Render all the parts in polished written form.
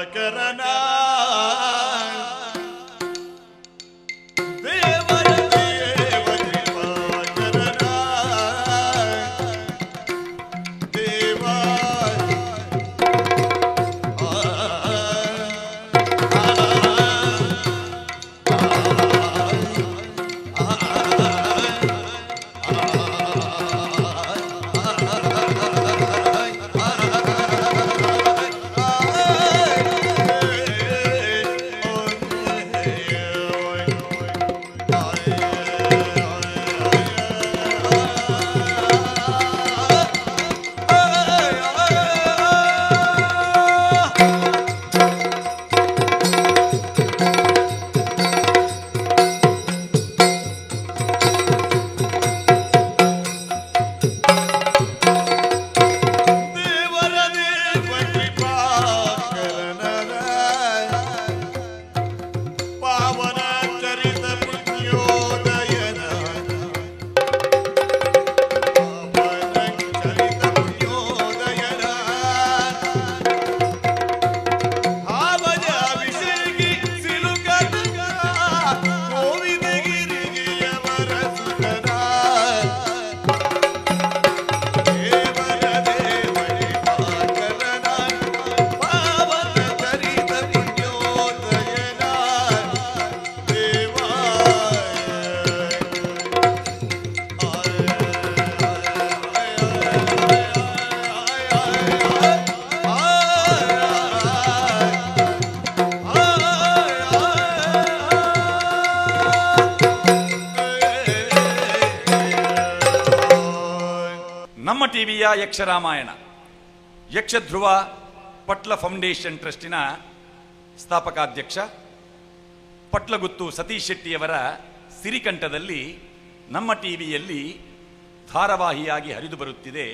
ದಿವಾಕರನ ನಮ್ಮ ಟಿವಿಯ ಯಕ್ಷರಾಮಾಯಣ ಯಕ್ಷಧ್ರುವ ಪಟ್ಲ ಫೌಂಡೇಶನ್ ಟ್ರಸ್ಟಿನ ಸ್ಥಾಪಕಾಧ್ಯಕ್ಷ ಪಟ್ಲಗುತ್ತು ಸತೀಶ್ ಶೆಟ್ಟಿಯವರ ಸಿರಿಕಂಠದಲ್ಲಿ ನಮ್ಮ ಟಿವಿಯಲ್ಲಿ ಧಾರಾವಾಹಿಯಾಗಿ ಹರಿದು ಬರುತ್ತಿದೆ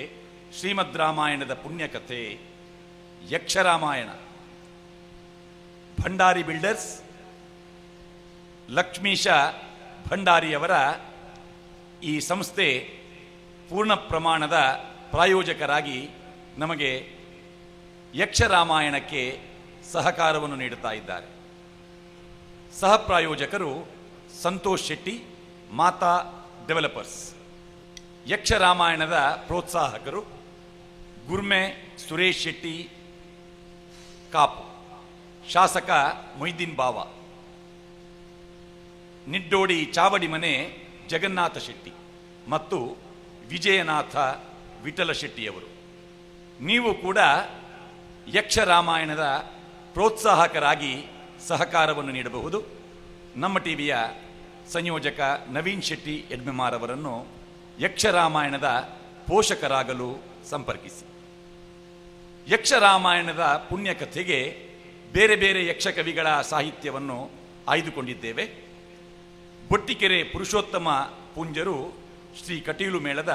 ಶ್ರೀಮದ್ ರಾಮಾಯಣದ ಪುಣ್ಯಕಥೆ ಯಕ್ಷರಾಮಾಯಣ. ಭಂಡಾರಿ ಬಿಲ್ಡರ್ಸ್ ಲಕ್ಷ್ಮೀಶ ಭಂಡಾರಿಯವರ ಈ ಸಂಸ್ಥೆ ಪೂರ್ಣ ಪ್ರಮಾಣದ ಪ್ರಾಯೋಜಕರಾಗಿ ನಮಗೆ ಯಕ್ಷರಾಮಾಯಣಕ್ಕೆ ಸಹಕಾರವನ್ನು ನೀಡುತ್ತಾ ಇದ್ದಾರೆ. ಸಹ ಪ್ರಾಯೋಜಕರು ಸಂತೋಷ್ ಶೆಟ್ಟಿ, ಮಾತಾ ಡೆವಲಪರ್ಸ್. ಯಕ್ಷರಾಮಾಯಣದ ಪ್ರೋತ್ಸಾಹಕರು ಗುರ್ಮೆ ಸುರೇಶ್ ಶೆಟ್ಟಿ ಕಾಪು, ಶಾಸಕ ಮೊಯ್ದೀನ್ ಬಾವ, ನಿಡ್ಡೋಡಿ ಚಾವಡಿ ಮನೆ ಜಗನ್ನಾಥ ಶೆಟ್ಟಿ ಮತ್ತು ವಿಜಯನಾಥ ವಿಠಲ ಶೆಟ್ಟಿಯವರು. ನೀವು ಕೂಡ ಯಕ್ಷರಾಮಾಯಣದ ಪ್ರೋತ್ಸಾಹಕರಾಗಿ ಸಹಕಾರವನ್ನು ನೀಡಬಹುದು. ನಮ್ಮ ಟಿವಿಯ ಸಂಯೋಜಕ ನವೀನ್ ಶೆಟ್ಟಿ ಯಡ್ಮೆಮಾರ್ ಅವರನ್ನು ಯಕ್ಷರಾಮಾಯಣದ ಪೋಷಕರಾಗಲು ಸಂಪರ್ಕಿಸಿ. ಯಕ್ಷರಾಮಾಯಣದ ಪುಣ್ಯಕಥೆಗೆ ಬೇರೆ ಬೇರೆ ಯಕ್ಷಕವಿಗಳ ಸಾಹಿತ್ಯವನ್ನು ಆಯ್ದುಕೊಂಡಿದ್ದೇವೆ. ಬೊಟ್ಟಿಕೆರೆ ಪುರುಷೋತ್ತಮ ಪುಂಜರು ಶ್ರೀ ಕಟೀಲು ಮೇಳದ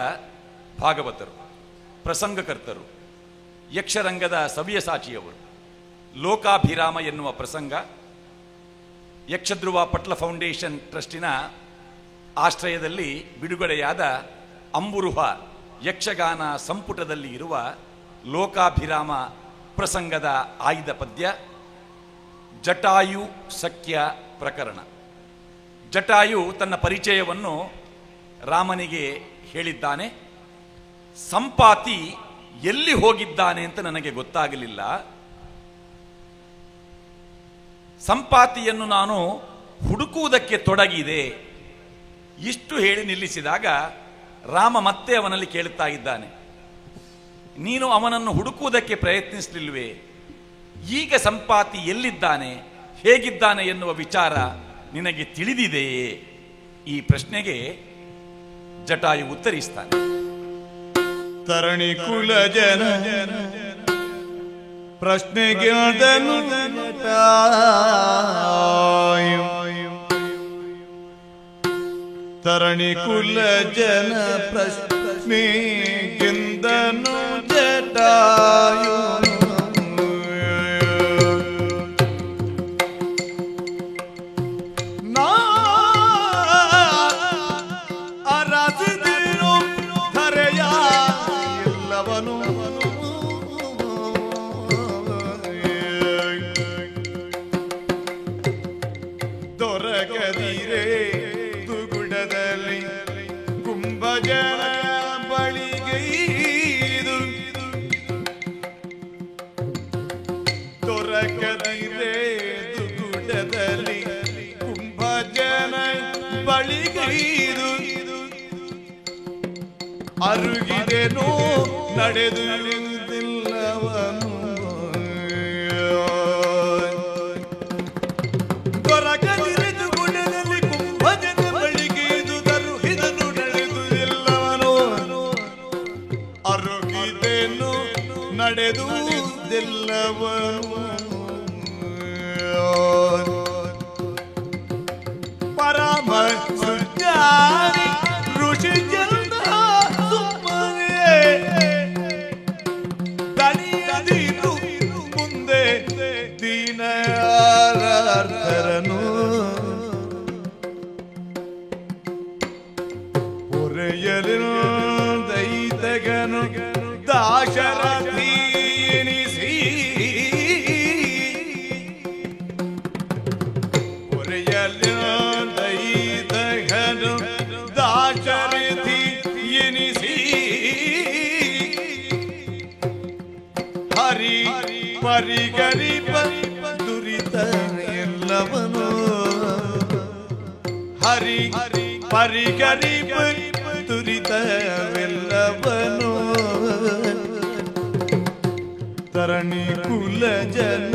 ಭಾಗವತರು, ಪ್ರಸಂಗಕರ್ತರು, ಯಕ್ಷರಂಗದ ಸವ್ಯಸಾಚಿಯವರು. ಲೋಕಾಭಿರಾಮ ಎನ್ನುವ ಪ್ರಸಂಗ ಯಕ್ಷಧ್ರುವ ಪಟ್ಲ ಫೌಂಡೇಶನ್ ಟ್ರಸ್ಟಿನ ಆಶ್ರಯದಲ್ಲಿ ಬಿಡುಗಡೆಯಾದ ಅಂಬುರುಹ ಯಕ್ಷಗಾನ ಸಂಪುಟದಲ್ಲಿ ಇರುವ ಲೋಕಾಭಿರಾಮ ಪ್ರಸಂಗದ ಆಯ್ದ ಪದ್ಯ ಜಟಾಯು ಸಖ್ಯ ಪ್ರಕರಣ. ಜಟಾಯು ತನ್ನ ಪರಿಚಯವನ್ನು ರಾಮನಿಗೆ ಹೇಳಿದ್ದಾನೆ. ಸಂಪಾತಿ ಎಲ್ಲಿ ಹೋಗಿದ್ದಾನೆ ಅಂತ ನನಗೆ ಗೊತ್ತಾಗಲಿಲ್ಲ. ಸಂಪಾತಿಯನ್ನು ನಾನು ಹುಡುಕುವುದಕ್ಕೆ ತೊಡಗಿದೆ. ಇಷ್ಟು ಹೇಳಿ ನಿಲ್ಲಿಸಿದಾಗ ರಾಮ ಮತ್ತೆ ಅವನಲ್ಲಿ ಕೇಳುತ್ತಾ ಇದ್ದಾನೆ, ನೀನು ಅವನನ್ನು ಹುಡುಕುವುದಕ್ಕೆ ಪ್ರಯತ್ನಿಸಲಿಲ್ವೇ? ಈಗ ಸಂಪಾತಿ ಎಲ್ಲಿದ್ದಾನೆ, ಹೇಗಿದ್ದಾನೆ ಎನ್ನುವ ವಿಚಾರ ನಿನಗೆ ತಿಳಿದಿದೆಯೇ? ಈ ಪ್ರಶ್ನೆಗೆ ಜಟಾಯು ಉತ್ತರಿಸ್ತಾನೆ. ತರಣಿ ಕುಲ ಜನ ಪ್ರಶ್ನೆಗಿಂದನು ತರಣಿ ಕುಲ ಜನ ಪ್ರಶ್ನೆಗಿಂದನು ಜಟಾಯು ದೊರಕದಿರೆ ದುಗುಡದಲ್ಲಿ ಕುಂಭಜನ ಬಳಿಗೈದು ಅರುಗಿದೆನೋ ನಡೆದುವುದಿಲ್ಲವನು ದೊರಕದಿರೆ ದುಗುಡದಲ್ಲಿ ಕುಂಭಜನ ಬಳಿಗೈದು ತರುಹಿದನು ನಡೆದುವುದಿಲ್ಲವನು ಅರುಗಿದೆನೋ ನಡೆದುವುದಿಲ್ಲವನು ಪರಮ ಸುಜ್ಞಾನಿ ಋಷಿ ಜನ ಸುಮ್ಮನೆ ದಣಿಯದಿರು ಮುಂದೆ ದೀನರನು ಹೊರೆಯಲು ದೈತಗನು ದಾಶರಥಿ ಎನಿಸಿ ಹೊರೆಯಲು ದೈತಗನು ದಾಶರಥಿ ಎನಿಸಿ ಹರಿ ಪರಿಗರಿ ದುರಿತ ಎಲ್ಲವನು ಹರಿ ಪರಿಗರಿ ದುರಿತವೆಲ್ಲವನು ತರಣಿ ಕುಲ ಜನ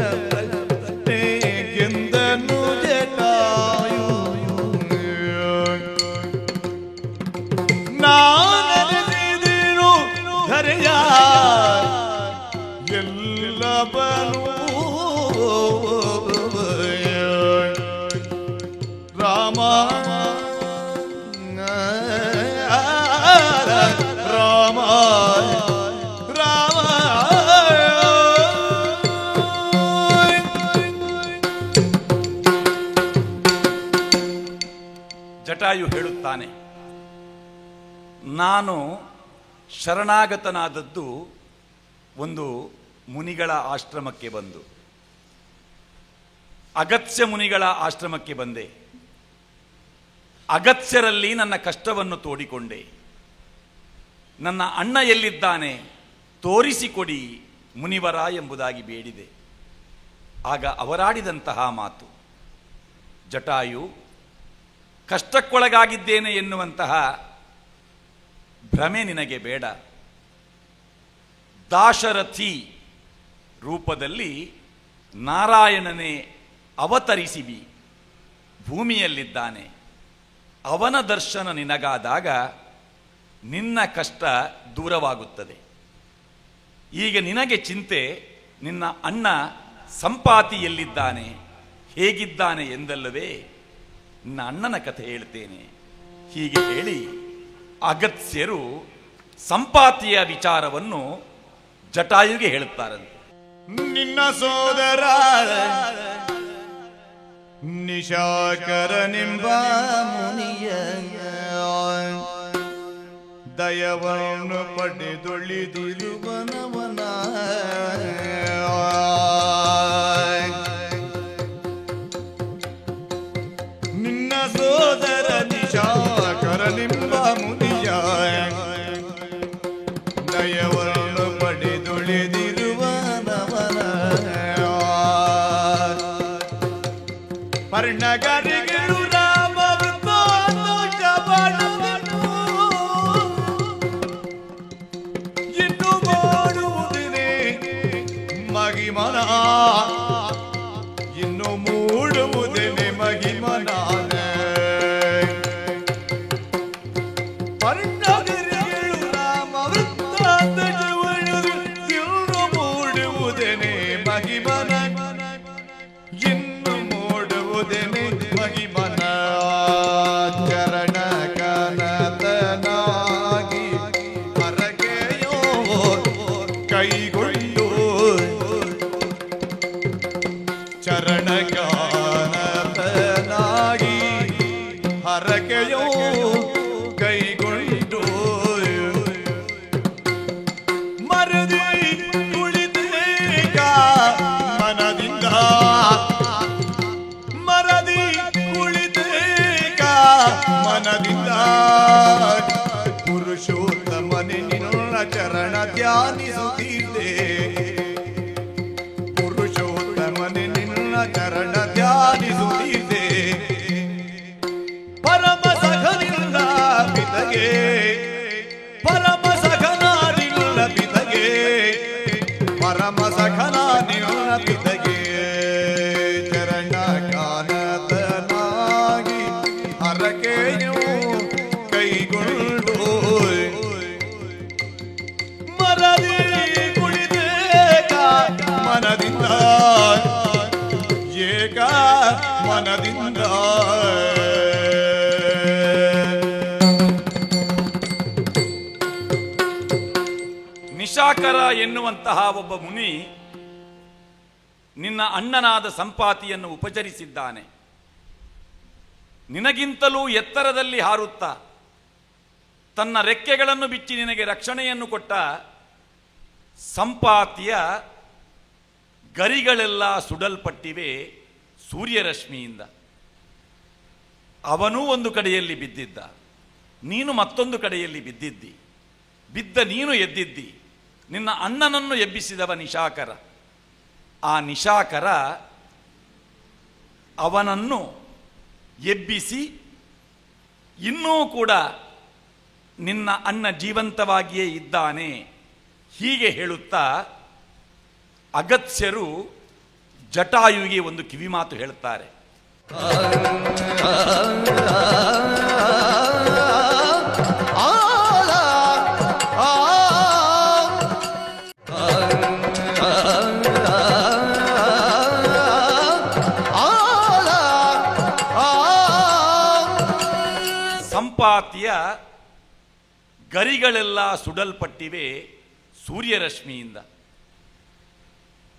ಗೆಂದನು ಜಟಾಯು ನಾನೆನೆದಿರು ಧರೆಯ ಎಲ್ಲವನು ರಾಮ ರಾಮ ರಾಮ ಜಟಾಯು ಹೇಳುತ್ತಾನೆ, ನಾನು ಶರಣಾಗತನಾದದ್ದು ಒಂದು ಮುನಿಗಳ ಆಶ್ರಮಕ್ಕೆ ಬಂದು, ಅಗತ್ಯ ಮುನಿಗಳ ಆಶ್ರಮಕ್ಕೆ ಬಂದೆ. ಅಗತ್ಯರಲ್ಲಿ ನನ್ನ ಕಷ್ಟವನ್ನು ತೋಡಿಕೊಂಡೆ. ನನ್ನ ಅಣ್ಣ ಎಲ್ಲಿದ್ದಾನೆ ತೋರಿಸಿಕೊಡಿ ಮುನಿವರ ಎಂಬುದಾಗಿ ಬೇಡಿದೆ. ಆಗ ಅವರಾಡಿದಂತಹ ಮಾತು, ಜಟಾಯು, ಕಷ್ಟಕ್ಕೊಳಗಾಗಿದ್ದೇನೆ ಎನ್ನುವಂತಹ ಭ್ರಮೆ ನಿನಗೆ ಬೇಡ. ದಾಶರಥಿ ರೂಪದಲ್ಲಿ ನಾರಾಯಣನೇ ಅವತರಿಸಿವಿ ಭೂಮಿಯಲ್ಲಿದ್ದಾನೆ. ಅವನ ದರ್ಶನ ನಿನಗಾದಾಗ ನಿನ್ನ ಕಷ್ಟ ದೂರವಾಗುತ್ತದೆ. ಈಗ ನಿನಗೆ ಚಿಂತೆ ನಿನ್ನ ಅಣ್ಣ ಸಂಪಾತಿ ಎಲ್ಲಿದ್ದಾನೆ, ಹೇಗಿದ್ದಾನೆ ಎಂದಲ್ಲವೇ? ನಿನ್ನ ಅಣ್ಣನ ಕಥೆ ಹೇಳ್ತೇನೆ. ಹೀಗೆ ಹೇಳಿ ಅಗತ್ಯರು ಸಂಪಾತಿಯ ವಿಚಾರವನ್ನು ಜಟಾಯುಗೆ ಹೇಳುತ್ತಾರಂತೆ. ನಿನ್ನ ಸೋದರ ನಿಶಾಕರನೆಂಬ ಮುನಿಯ ದಯವನ್ನು ಪಡೆದೊಳಿದಿರುವನವನ ನಿನ್ನ ಸೋದರ ನಿಶಾಕರನೆಂಬ ಮುನಿಯ ದಯವನ್ನು ಪಡೆದೊಳಿದಿರುವನವನ ಪರ್ಣಗರಿಗಳು ಇನ್ನು ಮಾಡುವುದೇ ಮಗಿಮನ, ಇನ್ನು ಮೂಡುವುದೇನೆ ಮಗಿಮನ. ಪರ್ಣಗರಿಗಳು ರಾಮ ವೃತ್ತಾಂತ ಇನ್ನು ಮೂಡುವುದೇನೆ ಮಗಿಮನ, ಇನ್ನು ಮೂಡುವುದೇನೆ ಮಗಿಮನ. ಚರಣ ಕನತನಾಗಿ ಹರಕೆಯೋ ಕೈಗೊಂಡು, ಚರಣ ಕನತನಾಗಿ ಹರಕೆಯೋ ಕೈಗೊಂಡು ಮರದಿ ಕುಳಿತೇಗ ಮನದಿಂದ, ಮರದಿ ಕುಳಿತೇಗ ಮನದಿಂದ ಪುರುಷೋತ್ತಮನೆ ನಿನ್ನ ಚರಣ ಧ್ಯಾನಿಸುತ್ತಿದ್ದೆ. ಪುರುಷೋತ್ತಮ ಚರಣ ಧ್ಯಾನಿಸುತ್ತಿದ್ದೆ ಪರಮ ಸಖನಿಲ್ಲ ಪಿತಗೆ ಪರಮ ಸಖನಾನಿಲ್ಲ ಪಿತಗೆ ಪರಮ ಸಖನಾನಿಲ್ಲ ಪಿತಗೆ ಚರಣ ಕಾನತನಾಗಿ ಹರಕೆಯು ಕೈಗೊಂಡು ಮರದಿ ಕುಳಿತೇಕ ಮನದಿಂದ ಏಕ ಮನದಿಂದ ನಿಶಾಕರ ಎನ್ನುವಂತಹ ಒಬ್ಬ ಮುನಿ ನಿನ್ನ ಅಣ್ಣನಾದ ಸಂಪಾತಿಯನ್ನು ಉಪಚರಿಸಿದ್ದಾನೆ. ನಿನಗಿಂತಲೂ ಎತ್ತರದಲ್ಲಿ ಹಾರುತ್ತಾ ತನ್ನ ರೆಕ್ಕೆಗಳನ್ನು ಬಿಚ್ಚಿ ನಿನಗೆ ರಕ್ಷಣೆಯನ್ನು ಕೊಟ್ಟ ಸಂಪಾತಿಯ ಗರಿಗಳೆಲ್ಲ ಸುಡಲ್ಪಟ್ಟಿವೆ ಸೂರ್ಯರಶ್ಮಿಯಿಂದ. ಅವನೂ ಒಂದು ಕಡೆಯಲ್ಲಿ ಬಿದ್ದಿದ್ದ, ನೀನು ಮತ್ತೊಂದು ಕಡೆಯಲ್ಲಿ ಬಿದ್ದಿದ್ದಿ. ಬಿದ್ದ ನೀನು ಎದ್ದಿದ್ದಿ. ನಿನ್ನ ಅಣ್ಣನನ್ನು ಎಬ್ಬಿಸಿದವ ನಿಶಾಕರ. ಆ ನಿಶಾಕರ ಅವನನ್ನು ಎಬ್ಬಿಸಿ ಇನ್ನೂ ಕೂಡ ನಿನ್ನ ಅಣ್ಣ ಜೀವಂತವಾಗಿಯೇ ಇದ್ದಾನೆ ಹೀಗೆ ಹೇಳುತ್ತಾ ಅಗತ್ಯರು ಜಟಾಯುವಿಗೆ ಒಂದು ಕಿವಿಮಾತು ಹೇಳುತ್ತಾರೆ. ಸಂಪಾತಿಯ ಗರಿಗಳೆಲ್ಲ ಸುಡಲ್ಪಟ್ಟಿವೆ ಸೂರ್ಯರಶ್ಮಿಯಿಂದ.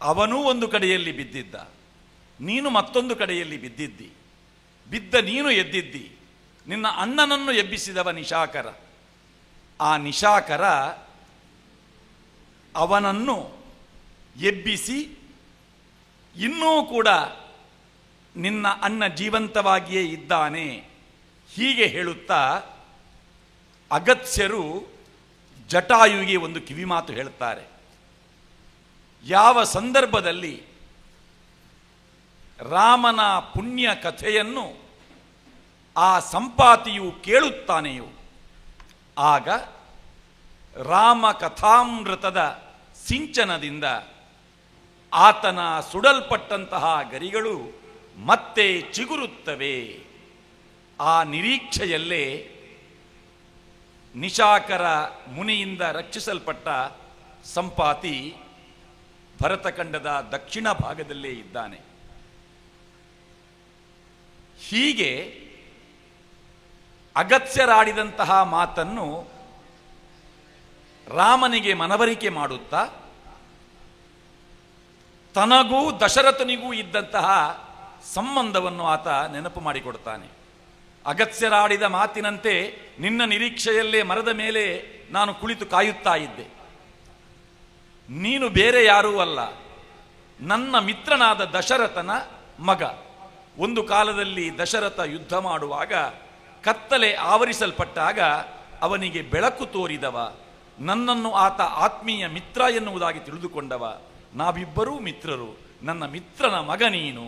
ಅವನೂ ಒಂದು ಕಡೆಯಲ್ಲಿ ಬಿದ್ದಿದ್ದ, ನೀನು ಮತ್ತೊಂದು ಕಡೆಯಲ್ಲಿ ಬಿದ್ದಿದ್ದಿ. ಬಿದ್ದ ನೀನು ಎದ್ದಿದ್ದಿ. ನಿನ್ನ ಅಣ್ಣನನ್ನು ಎಬ್ಬಿಸಿದವ ನಿಶಾಕರ. ಆ ನಿಶಾಕರ ಅವನನ್ನು ಎಬ್ಬಿಸಿ ಇನ್ನೂ ಕೂಡ ನಿನ್ನ ಅಣ್ಣ ಜೀವಂತವಾಗಿಯೇ ಇದ್ದಾನೆ ಹೀಗೆ ಹೇಳುತ್ತಾ ಅಗತ್ಯರು ಜಟಾಯುವಿಗೆ ಒಂದು ಕಿವಿಮಾತು ಹೇಳುತ್ತಾರೆ. ಯಾವ ಸಂದರ್ಭದಲ್ಲಿ ರಾಮನ ಪುಣ್ಯ ಕಥೆಯನ್ನು ಆ ಸಂಪಾತಿಯು ಕೇಳುತ್ತಾನೆಯೋ ಆಗ ರಾಮ ಕಥಾಮೃತದ ಸಿಂಚನದಿಂದ ಆತನ ಸುಡಲ್ಪಟ್ಟಂತಹ ಗರಿಗಳು ಮತ್ತೆ ಚಿಗುರುತ್ತವೆ. ಆ ನಿರೀಕ್ಷೆಯಲ್ಲೇ ನಿಶಾಕರ ಮುನಿಯಿಂದ ರಕ್ಷಿಸಲ್ಪಟ್ಟ ಸಂಪಾತಿ ಭರತಖಂಡದ ದಕ್ಷಿಣ ಭಾಗದಲ್ಲೇ ಇದ್ದಾನೆ. ಹೀಗೆ ಅಗತ್ಯರಾಡಿದಂತಹ ಮಾತನ್ನು ರಾಮನಿಗೆ ಮನವರಿಕೆ ಮಾಡುತ್ತಾ ತನಗೂ ದಶರಥನಿಗೂ ಇದ್ದಂತಹ ಸಂಬಂಧವನ್ನು ಆತ ನೆನಪು ಮಾಡಿಕೊಡ್ತಾನೆ. ಅಗತ್ಯರಾಡಿದ ಮಾತಿನಂತೆ ನಿನ್ನ ನಿರೀಕ್ಷೆಯಲ್ಲೇ ಮರದ ಮೇಲೆ ನಾನು ಕುಳಿತು ಕಾಯುತ್ತಾ ಇದ್ದೆ. ನೀನು ಬೇರೆ ಯಾರೂ ಅಲ್ಲ, ನನ್ನ ಮಿತ್ರನಾದ ದಶರಥನ ಮಗ. ಒಂದು ಕಾಲದಲ್ಲಿ ದಶರಥ ಯುದ್ಧ ಮಾಡುವಾಗ ಕತ್ತಲೆ ಆವರಿಸಲ್ಪಟ್ಟಾಗ ಅವನಿಗೆ ಬೆಳಕು ತೋರಿದವ. ನನ್ನನ್ನು ಆತ ಆತ್ಮೀಯ ಮಿತ್ರ ಎನ್ನುವುದಾಗಿ ತಿಳಿದುಕೊಂಡವ. ನಾವಿಬ್ಬರೂ ಮಿತ್ರರು, ನನ್ನ ಮಿತ್ರನ ಮಗ ನೀನು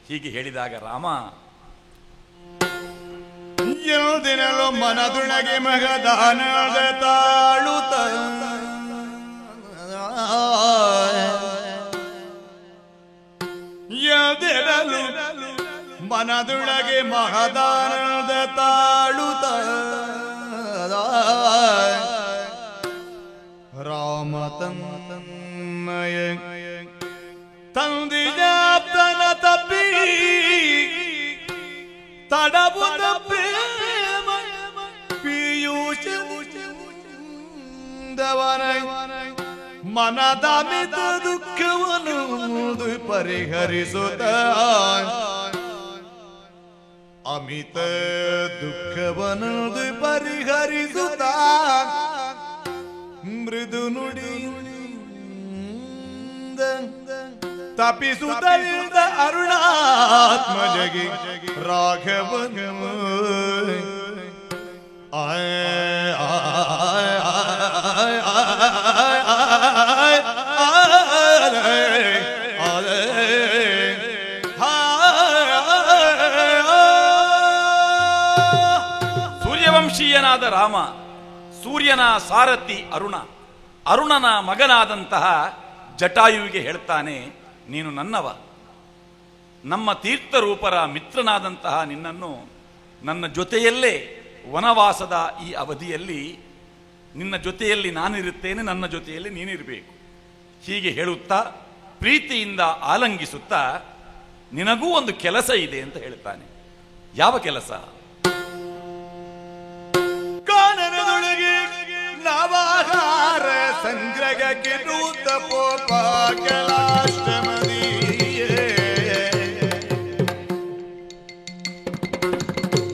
ಹೀಗೆ ಹೇಳಿದಾಗ ರಾಮ ದಿನಲು ಮನದುಳಗೆ ಮಗದಾನದ ತಾಳುತ್ತ ಎದೆರಲು ಮನದುಳಗೆ ಮಹದಾನದ ತಾಳುತ್ತ ರಾಮ ತನ್ನಯ ತಂದಿಯಾಪ್ತನ ತಪ್ಪಿ ತಡಬು ತಪ್ಪಿ ಪಿಯೂಷ ಮನದ ಮಿತ ದುಃಖವನ್ನು ಪರಿಹರಿಸುತ್ತ ಅಮಿತ ದುಃಖವನ್ನು ಪರಿಹರಿಸುತ್ತ ಮೃದು ನುಡಿ ತಪಿಸುತ್ತ ಅರುಣಾತ್ಮಜಗೆ ರಾಘವನ ವಂಶೀಯನಾದ ರಾಮ, ಸೂರ್ಯನ ಸಾರಥಿ ಅರುಣ, ಅರುಣನ ಮಗನಾದಂತಹ ಜಟಾಯುವಿಗೆ ಹೇಳ್ತಾನೆ, ನೀನು ನನ್ನವ. ನಮ್ಮ ತೀರ್ಥರೂಪರ ಮಿತ್ರನಾದಂತಹ ನಿನ್ನನ್ನು ನನ್ನ ಜೊತೆಯಲ್ಲೇ ವನವಾಸದ ಈ ಅವಧಿಯಲ್ಲಿ ನಿನ್ನ ಜೊತೆಯಲ್ಲಿ ನಾನಿರುತ್ತೇನೆ, ನನ್ನ ಜೊತೆಯಲ್ಲಿ ನೀನಿರಬೇಕು. ಹೀಗೆ ಹೇಳುತ್ತಾ ಪ್ರೀತಿಯಿಂದ ಆಲಂಗಿಸುತ್ತಾ ನಿನಗೂ ಒಂದು ಕೆಲಸ ಇದೆ ಅಂತ ಹೇಳ್ತಾನೆ. ಯಾವ ಕೆಲಸ? ಕಾನನದೊಳಗೆ ನವಾಹಾರ ಸಂಗ್ರಹಕ್ಕೆ ನೂತ ಪೋಪಾಕಲಾಷ್ಟಮದಿಯೇ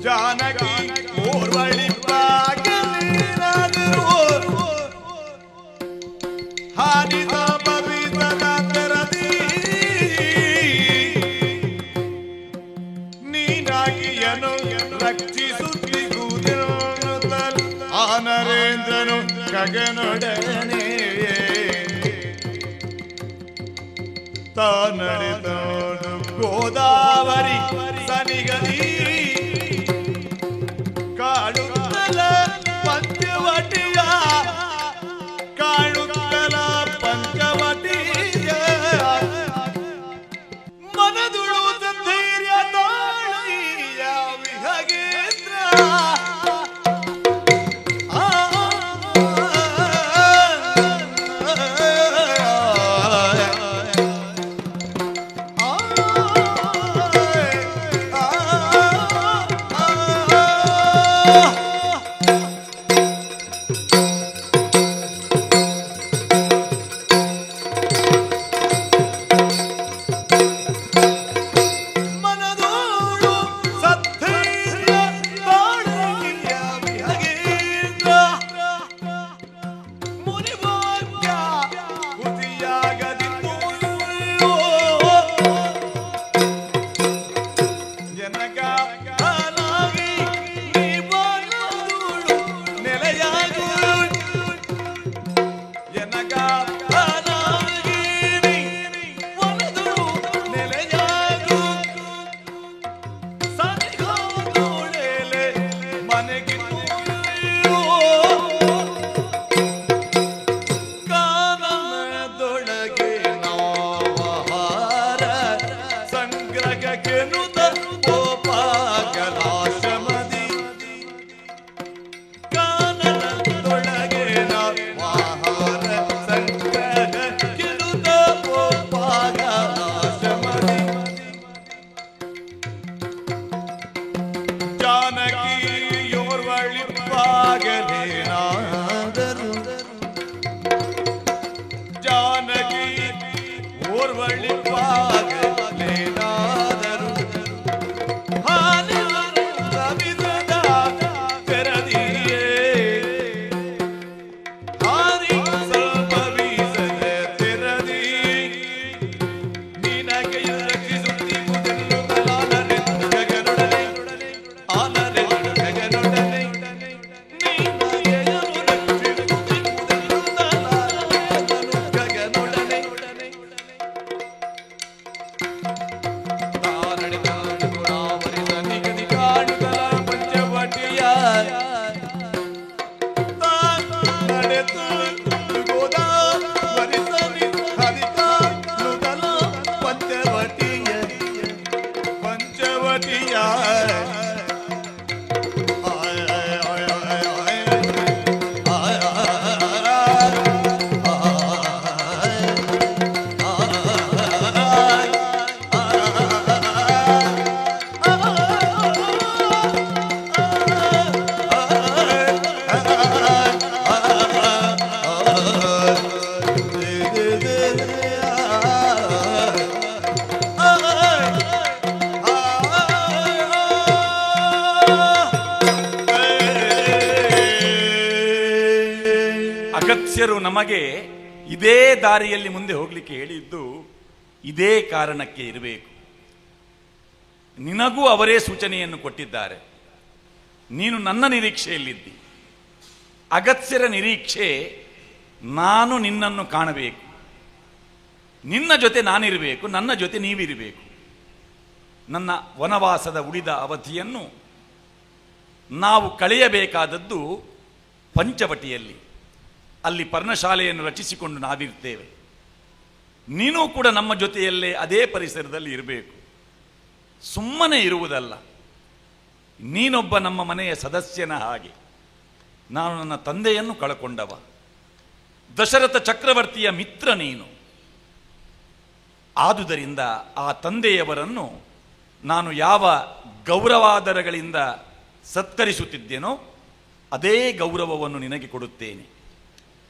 ಜಾನಕಿ ಓರ್ವಳಿಪಾಗಲೇನಾದರೂ ಹಾನಿದ ಪವಿತ್ರನ ತೆರದಿ ನೀನಾಗಿಯನು ರಕ್ಷಿಸುತ್ತಿಗುವುದೆನ್ನುತ್ತಲ್ ಆ ನರೇಂದ್ರನು ಗಗನೊಡನೆ ತಾನಡೆದೋಡು ಗೋದಾವರಿ ಸನಿಗದಿ ಕಾಡುತ್ತಲ ಪಂಚವಟಿಯ ಕಾಡುತ್ತಲ ಪಂಚವಟಿಯ ಮನದುಳು ಧೈರ್ಯ ತಾಳಿಯ ವಿಹಗೇಂದ್ರ ಅಗತ್ಯರು ನಮಗೆ ಇದೇ ದಾರಿಯಲ್ಲಿ ಮುಂದೆ ಹೋಗ್ಲಿಕ್ಕೆ ಹೇಳಿದ್ದು ಇದೇ ಕಾರಣಕ್ಕೆ ಇರಬೇಕು. ನಿನಗೂ ಅವರೇ ಸೂಚನೆಯನ್ನು ಕೊಟ್ಟಿದ್ದಾರೆ. ನೀನು ನನ್ನ ನಿರೀಕ್ಷೆಯಲ್ಲಿದ್ದಿ. ಅಗತ್ಯರ ನಿರೀಕ್ಷೆ ನಾನು ನಿನ್ನನ್ನು ಕಾಣಬೇಕು, ನಿನ್ನ ಜೊತೆ ನಾನಿರಬೇಕು, ನನ್ನ ಜೊತೆ ನೀವಿರಬೇಕು. ನನ್ನ ವನವಾಸದ ಉಳಿದ ಅವಧಿಯನ್ನು ನಾವು ಕಳೆಯಬೇಕಾದದ್ದು ಪಂಚವಟಿಯಲ್ಲಿ. ಅಲ್ಲಿ ಪರ್ಣಶಾಲೆಯನ್ನು ರಚಿಸಿಕೊಂಡು ನಾವಿರ್ತೇವೆ. ನೀನೂ ಕೂಡ ನಮ್ಮ ಜೊತೆಯಲ್ಲೇ ಅದೇ ಪರಿಸರದಲ್ಲಿ ಇರಬೇಕು. ಸುಮ್ಮನೆ ಇರುವುದಲ್ಲ. ನೀನೊಬ್ಬ ನಮ್ಮ ಮನೆಯ ಸದಸ್ಯನ ಹಾಗೆ. ನಾನು ನನ್ನ ತಂದೆಯನ್ನು ಕಳಕೊಂಡವ. ದಶರಥ ಚಕ್ರವರ್ತಿಯ ಮಿತ್ರ ನೀನು. ಆದುದರಿಂದ ಆ ತಂದೆಯವರನ್ನು ನಾನು ಯಾವ ಗೌರವಾದರಗಳಿಂದ ಸತ್ಕರಿಸುತ್ತಿದ್ದೇನೋ ಅದೇ ಗೌರವವನ್ನು ನಿನಗೆ ಕೊಡುತ್ತೇನೆ.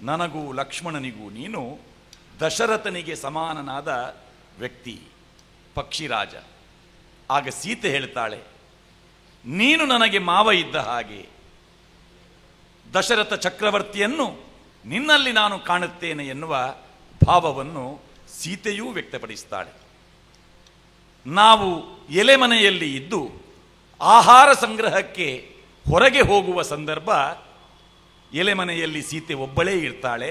ನನಗೂ ಲಕ್ಷ್ಮಣನಿಗೂ ನೀನು ದಶರಥನಿಗೆ ಸಮಾನನಾದ ವ್ಯಕ್ತಿ, ಪಕ್ಷಿರಾಜ. ಆಗ ಸೀತೆ ಹೇಳ್ತಾಳೆ, ನೀನು ನನಗೆ ಮಾವ ಇದ್ದ ಹಾಗೆ ದಶರಥ ಚಕ್ರವರ್ತಿಯನ್ನು ನಿನ್ನಲ್ಲಿ ನಾನು ಕಾಣುತ್ತೇನೆ ಎನ್ನುವ ಭಾವವನ್ನು ಸೀತೆಯೂ ವ್ಯಕ್ತಪಡಿಸ್ತಾಳೆ. ನಾವು ಎಲೆಮನೆಯಲ್ಲಿ ಇದ್ದು ಆಹಾರ ಸಂಗ್ರಹಕ್ಕೆ ಹೊರಗೆ ಹೋಗುವ ಸಂದರ್ಭ, ಎಲೆಮನೆಯಲ್ಲಿ ಸೀತೆ ಒಬ್ಬಳೇ ಇರ್ತಾಳೆ.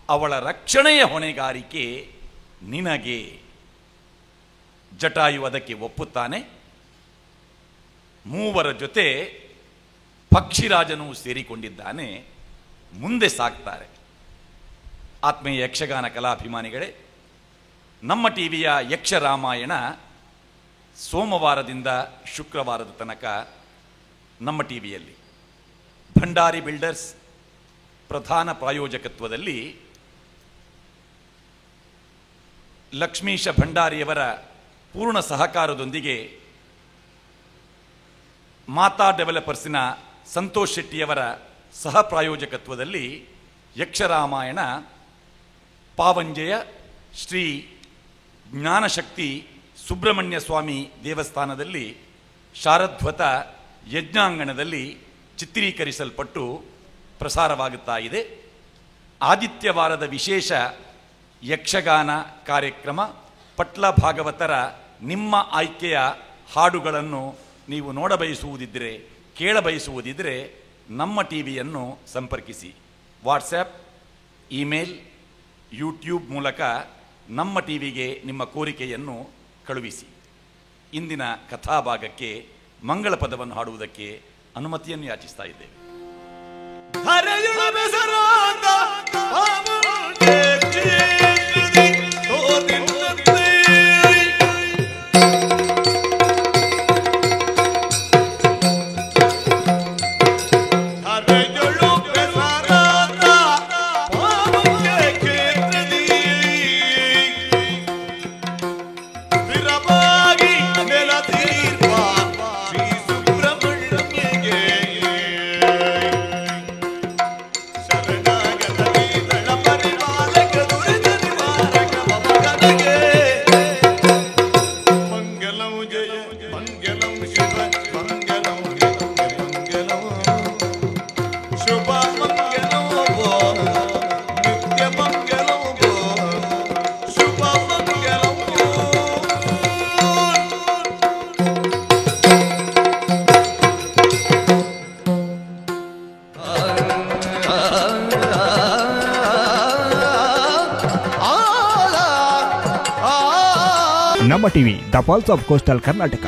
ಅವಳ ರಕ್ಷಣೆಯ ಹೊಣೆಗಾರಿಕೆ ನಿನಗೆ. ಜಟಾಯು ಅದಕ್ಕೆ ಒಪ್ಪುತ್ತಾನೆ. ಮೂವರ ಜೊತೆ ಪಕ್ಷಿರಾಜನು ಸೇರಿಕೊಂಡಿದ್ದಾನೆ. ಮುಂದೆ ಸಾಕ್ತಾರೆ. ಆತ್ಮೀಯ ಯಕ್ಷಗಾನ ಕಲಾಭಿಮಾನಿಗಳೇ, ನಮ್ಮ ಟಿವಿಯ ಯಕ್ಷ ರಾಮಾಯಣ ಸೋಮವಾರದಿಂದ ಶುಕ್ರವಾರದ ತನಕ ನಮ್ಮ ಟಿವಿಯಲ್ಲಿ ಭಂಡಾರಿ ಬಿಲ್ಡರ್ಸ್ ಪ್ರಧಾನ ಪ್ರಾಯೋಜಕತ್ವದಲ್ಲಿ ಲಕ್ಷ್ಮೀಶ ಭಂಡಾರಿಯವರ ಪೂರ್ಣ ಸಹಕಾರದೊಂದಿಗೆ ಮಾತಾ ಡೆವಲಪರ್ಸಿನ ಸಂತೋಷ್ ಶೆಟ್ಟಿಯವರ ಸಹ ಪ್ರಾಯೋಜಕತ್ವದಲ್ಲಿ ಯಕ್ಷರಾಮಾಯಣ ಪಾವಂಜೆಯ ಶ್ರೀ ಜ್ಞಾನಶಕ್ತಿ ಸುಬ್ರಹ್ಮಣ್ಯ ಸ್ವಾಮಿ ದೇವಸ್ಥಾನದಲ್ಲಿ ಶಾರದ್ವತ ಯಜ್ಞಾಂಗಣದಲ್ಲಿ ಚಿತ್ರೀಕರಿಸಲ್ಪಟ್ಟು ಪ್ರಸಾರವಾಗುತ್ತಾ ಇದೆ. ಆದಿತ್ಯವಾರದ ವಿಶೇಷ ಯಕ್ಷಗಾನ ಕಾರ್ಯಕ್ರಮ ಪಟ್ಲ ಭಾಗವತರ ನಿಮ್ಮ ಆಯ್ಕೆಯ ಹಾಡುಗಳನ್ನು ನೀವು ನೋಡಬಯಸುವುದಿದ್ದರೆ, ಕೇಳಬಯಸುವುದಿದ್ದರೆ ನಮ್ಮ ಟಿವಿಯನ್ನು ಸಂಪರ್ಕಿಸಿ. ವಾಟ್ಸ್ಯಾಪ್, ಇಮೇಲ್, ಯೂಟ್ಯೂಬ್ ಮೂಲಕ ನಮ್ಮ ಟಿವಿಗೆ ನಿಮ್ಮ ಕೋರಿಕೆಯನ್ನು ಕಳುಹಿಸಿ. ಇಂದಿನ ಕಥಾಭಾಗಕ್ಕೆ ಮಂಗಳ ಪದವನ್ನು ಹಾಡುವುದಕ್ಕೆ ಅನುಮತಿಯನ್ನು ಯಾಚಿಸ್ತಾ ಇದ್ದೇವೆ. ನಮ್ಮ TV, the pulse of coastal Karnataka.